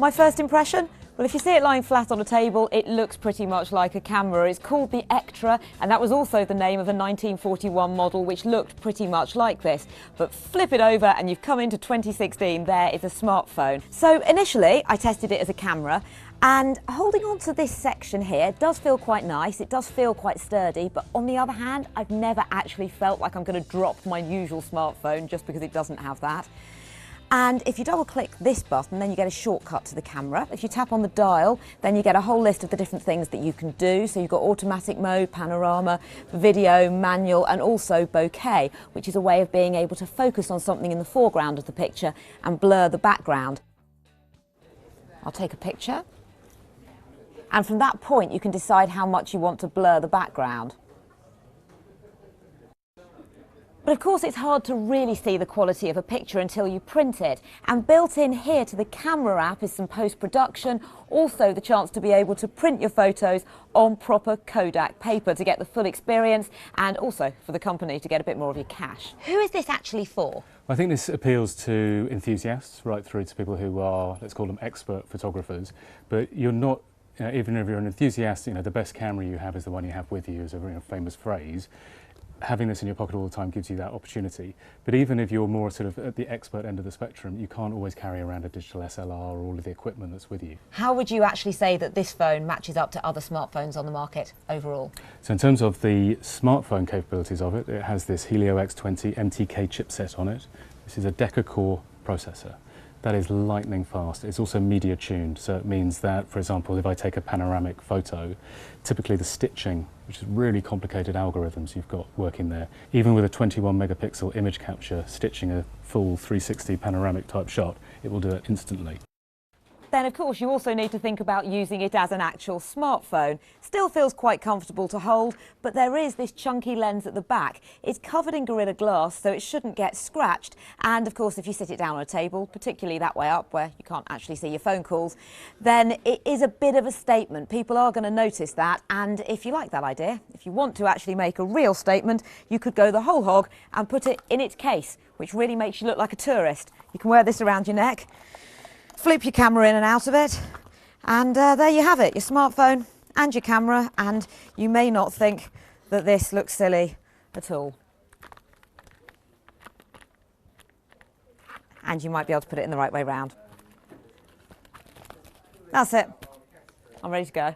My first impression? Well, if you see it lying flat on a table, it looks pretty much like a camera. It's called the Ektra, and that was also the name of a 1941 model which looked pretty much like this. But flip it over and you've come into 2016, there is a smartphone. So initially, I tested it as a camera, and holding on to this section here does feel quite nice. It does feel quite sturdy, but on the other hand, I've never actually felt like I'm going to drop my usual smartphone just because it doesn't have that. And if you double click this button, then you get a shortcut to the camera. If you tap on the dial, then you get a whole list of the different things that you can do. So you've got automatic mode, panorama, video, manual, and also bokeh, which is a way of being able to focus on something in the foreground of the picture and blur the background. I'll take a picture. And from that point, you can decide how much you want to blur the background. But of course it's hard to really see the quality of a picture until you print it. And built in here to the camera app is some post-production, also the chance to be able to print your photos on proper Kodak paper to get the full experience, and also for the company to get a bit more of your cash. Who is this actually for? I think this appeals to enthusiasts right through to people who are, let's call them expert photographers, but you're not, even if you're an enthusiast, the best camera you have is the one you have with you, is a very famous phrase. Having this in your pocket all the time gives you that opportunity. But even if you're more sort of at the expert end of the spectrum, you can't always carry around a digital SLR or all of the equipment that's with you. How would you actually say that this phone matches up to other smartphones on the market overall? So in terms of the smartphone capabilities of it, it has this Helio X20 MTK chipset on it. This is a deca-core processor. That is lightning fast. It's also media tuned, so it means that, for example, if I take a panoramic photo, typically the stitching, which is really complicated algorithms you've got working there, even with a 21 megapixel image capture, stitching a full 360 panoramic type shot, it will do it instantly. Then of course you also need to think about using it as an actual smartphone. Still feels quite comfortable to hold, but there is this chunky lens at the back. It's covered in Gorilla Glass, so it shouldn't get scratched. And of course if you sit it down on a table, particularly that way up where you can't actually see your phone calls, then it is a bit of a statement. People are going to notice that, and if you like that idea, if you want to actually make a real statement, you could go the whole hog and put it in its case, which really makes you look like a tourist. You can wear this around your neck, flip your camera in and out of it, and there you have it, your smartphone and your camera, and you may not think that this looks silly at all. And you might be able to put it in the right way round. That's it. I'm ready to go.